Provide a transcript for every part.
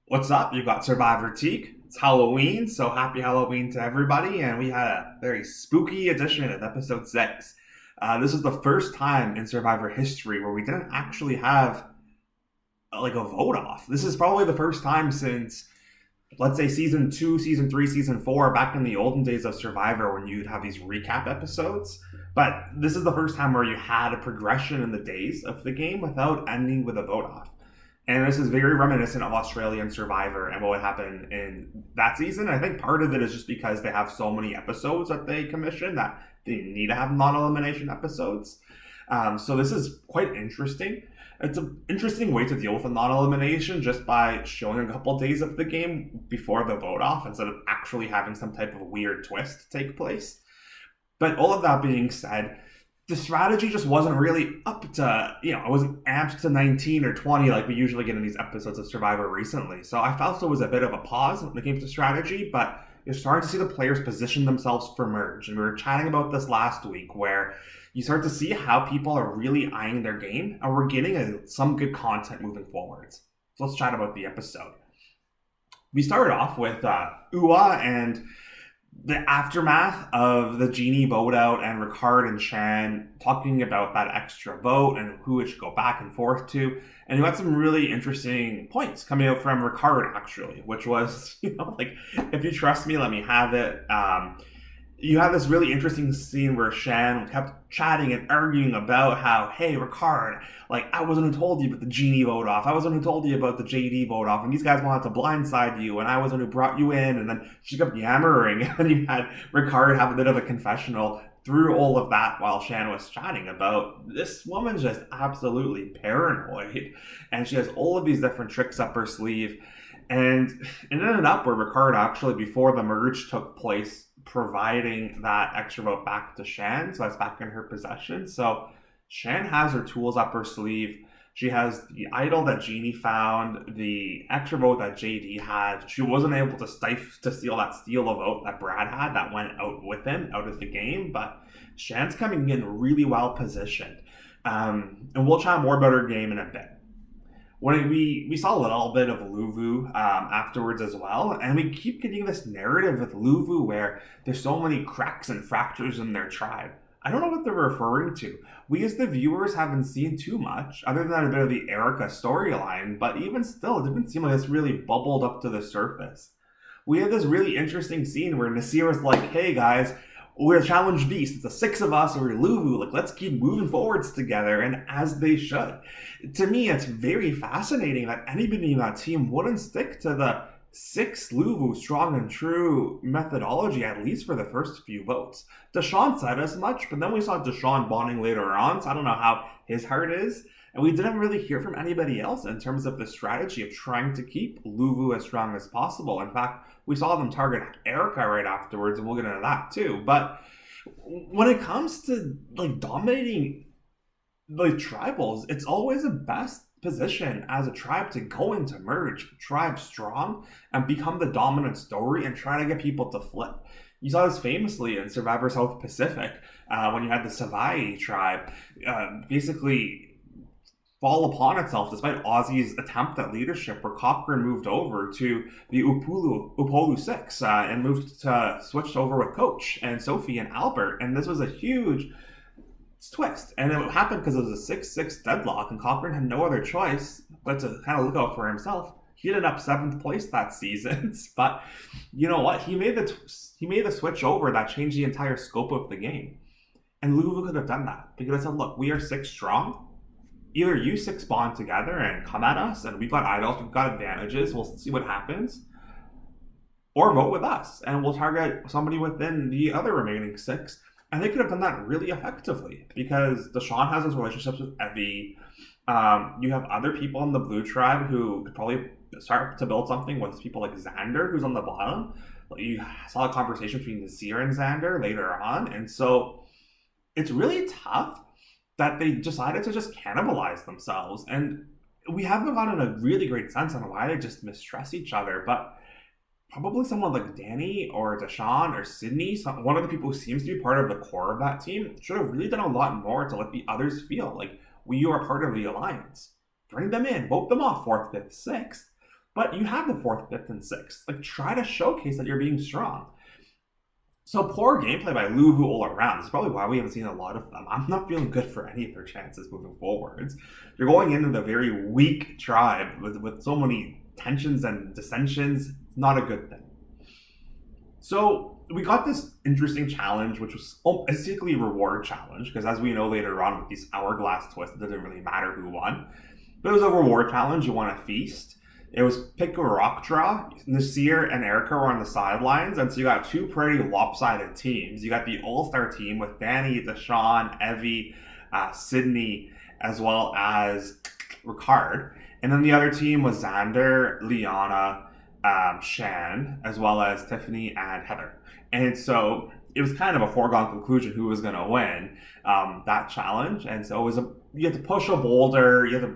What's up? You've got Survivor Teek. It's Halloween, so happy Halloween to everybody. And we had a very spooky edition of episode 6. This is the first time in Survivor history where we didn't actually have like a vote off. This is probably the first time since, let's say, season 2, season 3, season 4, back in the olden days of Survivor when you'd have these recap episodes. But this is the first time where you had a progression in the days of the game without ending with a vote off. And this is very reminiscent of Australian Survivor and what would happen in that season. I think part of it is just because they have so many episodes that they commission that they need to have non-elimination episodes. So this is quite interesting. It's an interesting way to deal with a non-elimination just by showing a couple days of the game before the vote off instead of actually having some type of weird twist take place. But all of that being said, the strategy just wasn't really up to, it wasn't amped to 19 or 20 like we usually get in these episodes of Survivor recently. So I felt it was a bit of a pause when it came to strategy, but you're starting to see the players position themselves for merge. And we were chatting about this last week where you start to see how people are really eyeing their game and we're getting some good content moving forwards. So let's chat about the episode. We started off with Ua and the aftermath of the Genie vote out and Ricard and Shan talking about that extra vote and who it should go back and forth to. And you had some really interesting points coming out from Ricard, actually, which was, like, if you trust me, let me have it. You had this really interesting scene where Shan kept chatting and arguing about how, hey, Ricard, like, I wasn't who told you about the Genie vote off. I wasn't who told you about the JD vote off. And these guys wanted to blindside you. And I wasn't who brought you in. And then she kept yammering. And you had Ricard have a bit of a confessional through all of that while Shan was chatting about this woman's just absolutely paranoid. And she has all of these different tricks up her sleeve. And it ended up where Ricard actually, before the merge took place, providing that extra vote back to Shan, so that's back in her possession. So Shan has her tools up her sleeve. She has the idol that Genie found, the extra vote that JD had. She wasn't able to steal a vote that Brad had that went out with him, out of the game, but Shan's coming in really well positioned. And we'll chat more about her game in a bit. When we saw a little bit of Luvu afterwards as well, and we keep getting this narrative with Luvu where there's so many cracks and fractures in their tribe. I don't know what they're referring to. We as the viewers haven't seen too much, other than a bit of the Erika storyline, but even still, it didn't seem like it's really bubbled up to the surface. We had this really interesting scene where Nasir was like, hey guys, we're a challenge beast. It's the 6 of us, we're Luvu. Like, let's keep moving forwards together, and as they should. To me, it's very fascinating that anybody in that team wouldn't stick to the 6 Luvu strong and true methodology, at least for the first few votes. Deshaun said as much, but then we saw Deshaun bonding later on, so I don't know how his heart is. And we didn't really hear from anybody else in terms of the strategy of trying to keep Luvu as strong as possible. In fact, we saw them target Erika right afterwards, and we'll get into that too. But when it comes to like dominating the tribals, it's always the best position as a tribe to go into merge, tribe strong, and become the dominant story and try to get people to flip. You saw this famously in Survivor South Pacific when you had the Savai tribe basically fall upon itself despite Aussie's attempt at leadership, where Cochrane moved over to the Upolu 6 and switched over with Coach and Sophie and Albert. And this was a huge twist. And it happened because it was a 6-6 deadlock, and Cochrane had no other choice but to kind of look out for himself. He ended up 7th place that season, but you know what? He made the switch over that changed the entire scope of the game. And Louisville could have done that because I said, look, we are 6 strong. Either you 6 bond together and come at us, and we've got idols, we've got advantages, we'll see what happens, or vote with us, and we'll target somebody within the other remaining 6. And they could have done that really effectively because Deshaun has his relationships with Evie. You have other people in the Blue Tribe who could probably start to build something with people like Xander, who's on the bottom. You saw a conversation between Nasir and Xander later on, and so it's really tough that they decided to just cannibalize themselves. And we haven't gotten a really great sense on why they just mistrust each other, but probably someone like Danny or Deshaun or Sydney, one of the people who seems to be part of the core of that team, should have really done a lot more to let the others feel like we are part of the alliance. Bring them in, vote them off 4th, 5th, 6th. But you have the 4th, 5th, and 6th. Like, try to showcase that you're being strong. So poor gameplay by Luvu all around. That's probably why we haven't seen a lot of them. I'm not feeling good for any of their chances moving forwards. You're going into the very weak tribe with so many tensions and dissensions. Not a good thing. So we got this interesting challenge, which was basically a reward challenge, because as we know later on with these hourglass twists, it doesn't really matter who won. But it was a reward challenge. You want to feast. It was pick a rock draw. Nasir and Erika were on the sidelines, and so you got two pretty lopsided teams. You got the all-star team with Danny, Deshawn, Evie, Sydney, as well as Ricard. And then the other team was Xander, Liana, Shan, as well as Tiffany and Heather. And so it was kind of a foregone conclusion who was going to win that challenge. And so it was you had to push a boulder, you had to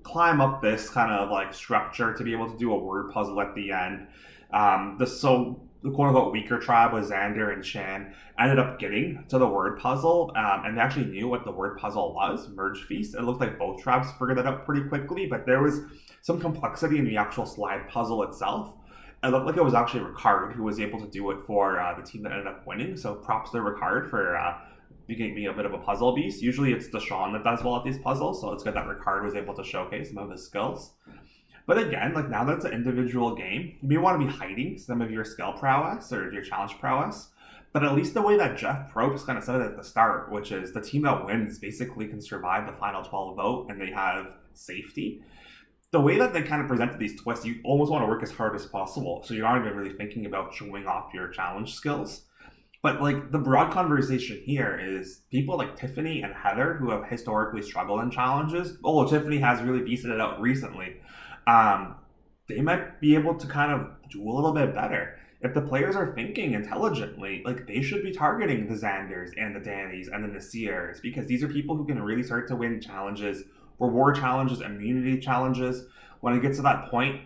climb up this kind of like structure to be able to do a word puzzle at the end. The quote-unquote weaker tribe was Xander and Shan ended up getting to the word puzzle, and they actually knew what the word puzzle was, Merge Feast. It looked like both tribes figured that out pretty quickly, but there was some complexity in the actual slide puzzle itself. It looked like it was actually Ricard who was able to do it for the team that ended up winning, so props to Ricard for being a bit of a puzzle beast. Usually it's Deshawn that does well at these puzzles, so it's good that Ricard was able to showcase some of his skills. But again, like now that it's an individual game, you may want to be hiding some of your skill prowess or your challenge prowess. But at least the way that Jeff Probst kind of said it at the start, which is the team that wins basically can survive the final 12 vote and they have safety. The way that they kind of presented these twists, you almost want to work as hard as possible. So you're not even really thinking about showing off your challenge skills. But like the broad conversation here is people like Tiffany and Heather who have historically struggled in challenges. Although Tiffany has really beasted it out recently. They might be able to kind of do a little bit better. If the players are thinking intelligently, like they should be targeting the Xanders and the Dannys and the Nasirs, because these are people who can really start to win challenges, reward challenges, immunity challenges. When it gets to that point,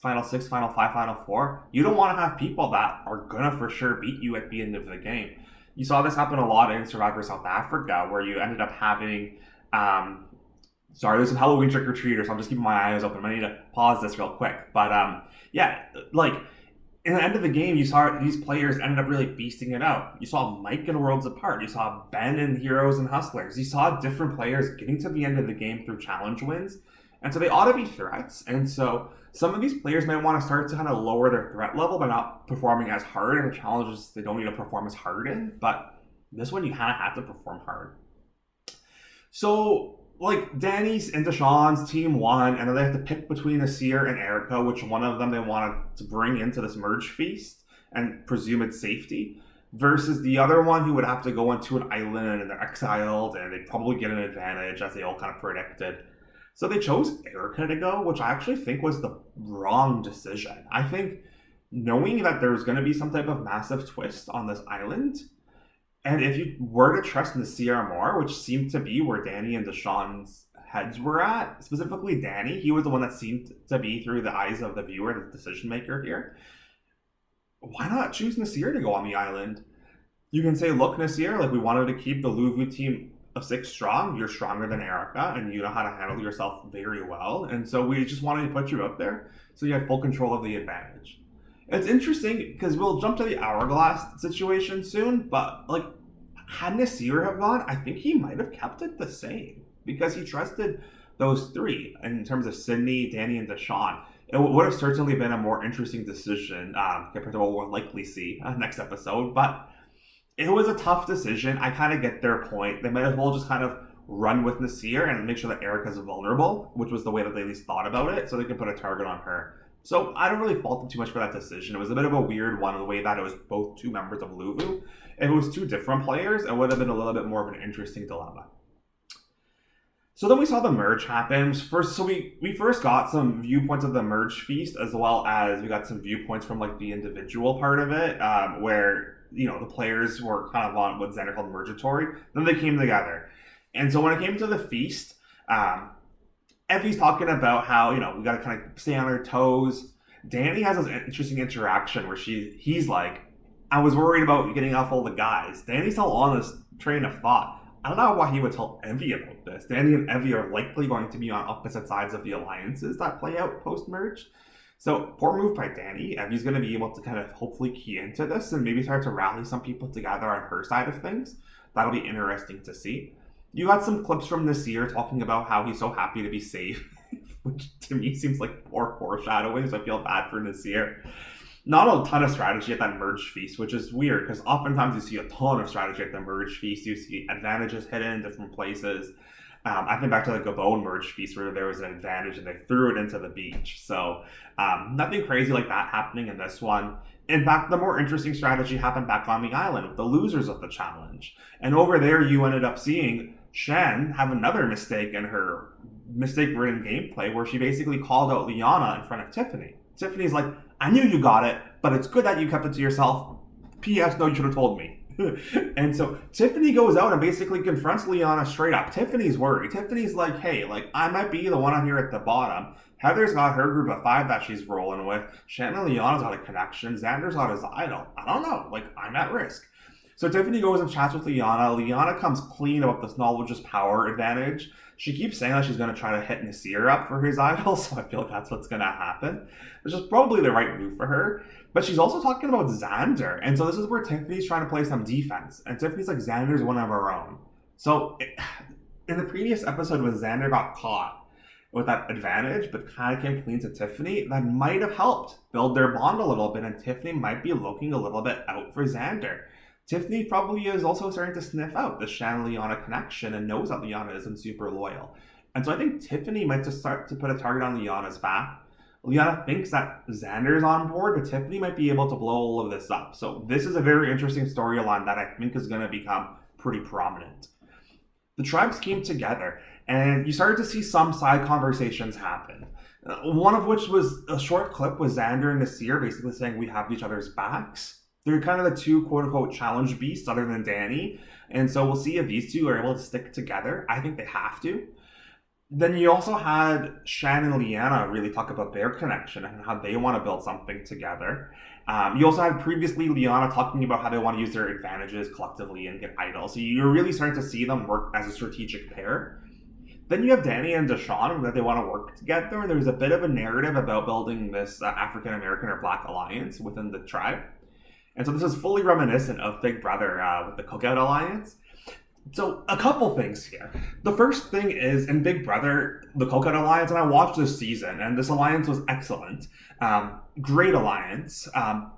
Final 6, Final 5, Final 4, you don't want to have people that are gonna for sure beat you at the end of the game. You saw this happen a lot in Survivor South Africa, where you ended up having there's some Halloween trick-or-treaters, so I'm just keeping my eyes open. I need to pause this real quick. But like in the end of the game, you saw these players ended up really beasting it out. You saw Mike in Worlds Apart. You saw Ben in Heroes and Hustlers. You saw different players getting to the end of the game through challenge wins. And so they ought to be threats. And so some of these players may want to start to kind of lower their threat level by not performing as hard in the challenges they don't need to perform as hard in. But this one, you kind of have to perform hard. So like Danny's and Deshawn's team won, and then they have to pick between Nasir and Erika, which one of them they wanted to bring into this merge feast and presume it's safety, versus the other one who would have to go into an island and they're exiled and they probably get an advantage as they all kind of predicted. So they chose Erika to go, which I actually think was the wrong decision. I think knowing that there was going to be some type of massive twist on this island, and if you were to trust Nasir more, which seemed to be where Danny and Deshawn's heads were at, specifically Danny, he was the one that seemed to be through the eyes of the viewer, the decision maker here. Why not choose Nasir to go on the island? You can say, look, Nasir, like we wanted to keep the Luvu team of 6 strong. You're stronger than Erika, and you know how to handle yourself very well. And so we just wanted to put you out there so you have full control of the advantage. It's interesting because we'll jump to the hourglass situation soon, but like had Nasir have gone, I think he might have kept it the same because he trusted those 3 in terms of Sydney, Danny, and Deshawn. It would have certainly been a more interesting decision compared to what we'll likely see next episode, but it was a tough decision. I kind of get their point. They might as well just kind of run with Nasir and make sure that Erika's vulnerable, which was the way that they at least thought about it, so they could put a target on her. So I don't really fault them too much for that decision. It was a bit of a weird one, the way that it was both 2 members of Luvu. If it was 2 different players, it would have been a little bit more of an interesting dilemma. So then we saw the merge happen. We first got some viewpoints of the merge feast, as well as we got some viewpoints from like the individual part of it, where the players were kind of on what Xander called mergatory. Then they came together, and so when it came to the feast, Effie's talking about how we got to kind of stay on our toes. Danny has this interesting interaction where he's like, I was worried about getting off all the guys. Danny's still on this train of thought. I don't know why he would tell Evie about this. Danny and Evie are likely going to be on opposite sides of the alliances that play out post-merge. So, poor move by Danny. Evie's going to be able to kind of hopefully key into this and maybe start to rally some people together on her side of things. That'll be interesting to see. You got some clips from this year talking about how he's so happy to be safe, which to me seems like poor foreshadowing, so I feel bad for Nasir. Not a ton of strategy at that merge feast, which is weird because oftentimes you see a ton of strategy at the merge feast. You see advantages hidden in different places. I think back to the Gabon merge feast where there was an advantage and they threw it into the beach. So nothing crazy like that happening in this one. In fact, the more interesting strategy happened back on the island with the losers of the challenge. And over there, you ended up seeing Shen have another mistake in her mistake-ridden gameplay where she basically called out Liana in front of Tiffany. Tiffany's like, I knew you got it, but it's good that you kept it to yourself. P.S. No, you should have told me. And so Tiffany goes out and basically confronts Liana straight up. Tiffany's worried. Tiffany's like, hey, I might be the one on here at the bottom. Heather's got her group of 5 that she's rolling with. Shannon and Liana's got a connection. Xander's got his idol. I don't know. I'm at risk. So Tiffany goes and chats with Liana. Liana comes clean about this knowledge is power advantage. She keeps saying that she's going to try to hit Nasir up for his idol, so I feel like that's what's going to happen, which is probably the right move for her. But she's also talking about Xander, and so this is where Tiffany's trying to play some defense, and Tiffany's like, Xander's one of our own. So in the previous episode when Xander got caught with that advantage, but kind of came clean to Tiffany, that might have helped build their bond a little bit, and Tiffany might be looking a little bit out for Xander. Tiffany probably is also starting to sniff out the Shan-Liana connection and knows that Liana isn't super loyal. And so I think Tiffany might just start to put a target on Liana's back. Liana thinks that Xander's on board, but Tiffany might be able to blow all of this up. So this is a very interesting storyline that I think is going to become pretty prominent. The tribes came together, and you started to see some side conversations happen. One of which was a short clip with Xander and Nasir basically saying we have each other's backs. They're kind of the two quote-unquote challenge beasts other than Danny. And so we'll see if these two are able to stick together. I think they have to. Then you also had Shan and Liana really talk about their connection and how they want to build something together. You also had previously Liana talking about how they want to use their advantages collectively and get idols. So you're really starting to see them work as a strategic pair. Then you have Danny and Deshawn that they want to work together. And there's a bit of a narrative about building this African-American or Black alliance within the tribe. And so this is fully reminiscent of Big Brother with the Cookout Alliance. So a couple things here. The first thing is in Big Brother, the Cookout Alliance, and I watched this season, and this alliance was excellent. Great alliance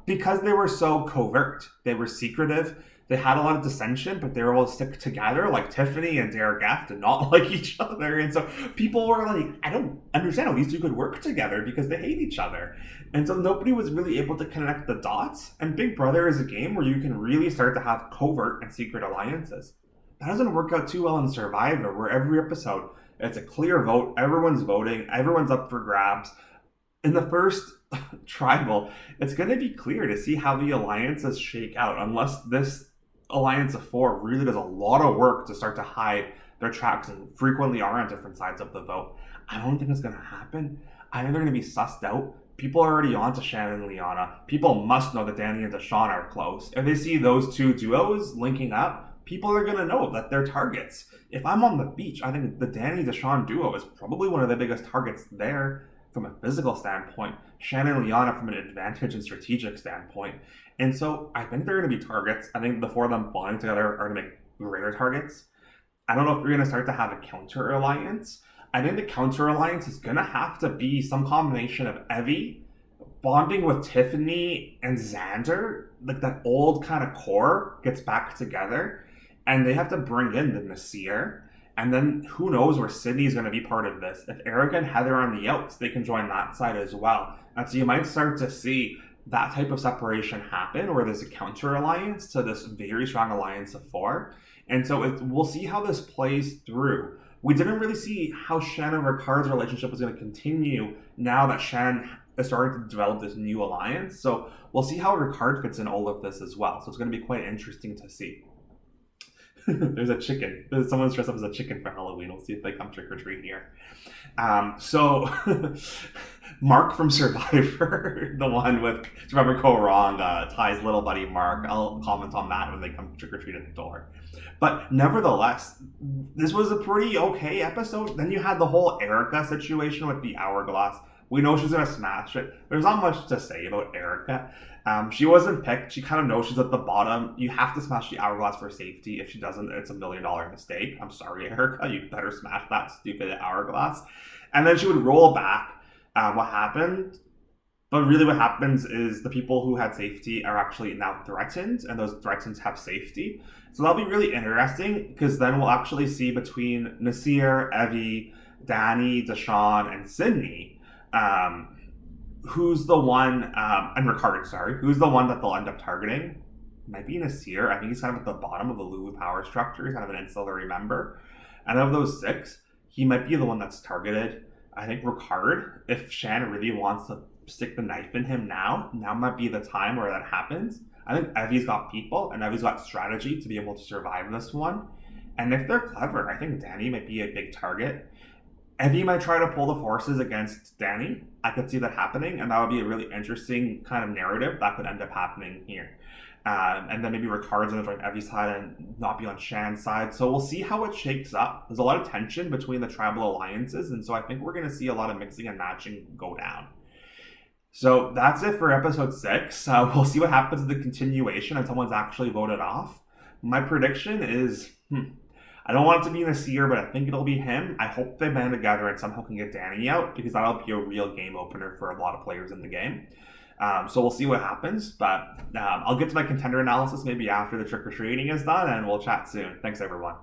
because they were so covert. They were secretive. They had a lot of dissension, but they were able to stick together. Like Tiffany and Derek F did not like each other. And so people were like, I don't understand how these two could work together because they hate each other. And so nobody was really able to connect the dots. And Big Brother is a game where you can really start to have covert and secret alliances. That doesn't work out too well in Survivor, where every episode, it's a clear vote. Everyone's voting. Everyone's up for grabs. In the first tribal, it's going to be clear to see how the alliances shake out, unless this Alliance of 4 really does a lot of work to start to hide their tracks and frequently are on different sides of the vote. I don't think it's going to happen. I think they're going to be sussed out. People are already on to Shannon and Liana. People must know that Danny and Deshawn are close. If they see those two duos linking up, people are going to know that they're targets. If I'm on the beach, I think the Danny-Deshawn duo is probably one of the biggest targets there from a physical standpoint. Shannon and Liana from an advantage and strategic standpoint. And so I think they're going to be targets. I think the 4 of them bonding together are going to make greater targets. I don't know if we're going to start to have a counter alliance. I think the counter alliance is going to have to be some combination of Evie bonding with Tiffany and Xander. Like that old kind of core gets back together. And they have to bring in the Nasir. And then who knows where Sydney's going to be part of this. If Erika and Heather are on the outs, they can join that side as well. And so you might start to see that type of separation happen where there's a counter alliance to this very strong alliance of 4. And so we'll see how this plays through. We didn't really see how Shan and Ricard's relationship was going to continue now that Shan is starting to develop this new alliance. So we'll see how Ricard fits in all of this as well. So it's going to be quite interesting to see. There's a chicken. Someone's dressed up as a chicken for Halloween. We'll see if they come trick-or-treat here. So Mark from Survivor, the one with Survivor Go Wrong, Ty's little buddy Mark. I'll comment on that when they come trick-or-treat at the door. But nevertheless, this was a pretty okay episode. Then you had the whole Erika situation with the hourglass We know she's going to smash it. There's not much to say about Erika. She wasn't picked. She kind of knows she's at the bottom. You have to smash the hourglass for safety. If she doesn't, it's $1 million mistake. I'm sorry, Erika. You better smash that stupid hourglass. And then she would roll back. What happened? But really what happens is the people who had safety are actually now threatened, and those threatened have safety. So that'll be really interesting, because then we'll actually see between Nasir, Evie, Danny, Deshawn, and Sydney, who's the one, and Ricard, sorry, who's the one that they'll end up targeting. Might be Nasir. I think he's kind of at the bottom of the Lulu power structure. He's kind of an ancillary member. And of those 6, he might be the one that's targeted. I think Ricard, if Shan really wants to stick the knife in him now might be the time where that happens. I think Evie's got people and Evie's got strategy to be able to survive this one. And if they're clever, I think Danny might be a big target. Evie might try to pull the forces against Danny. I could see that happening, and that would be a really interesting kind of narrative that could end up happening here. And then maybe Ricard's going to join Evie's side and not be on Shan's side. So we'll see how it shakes up. There's a lot of tension between the tribal alliances, and so I think we're going to see a lot of mixing and matching go down. So that's it for episode 6. We'll see what happens in the continuation and someone's actually voted off. My prediction is, I don't want it to be Nasir, but I think it'll be him. I hope they band together and somehow can get Danny out, because that'll be a real game opener for a lot of players in the game. So we'll see what happens, but I'll get to my contender analysis maybe after the trick-or-treating is done, and we'll chat soon. Thanks, everyone.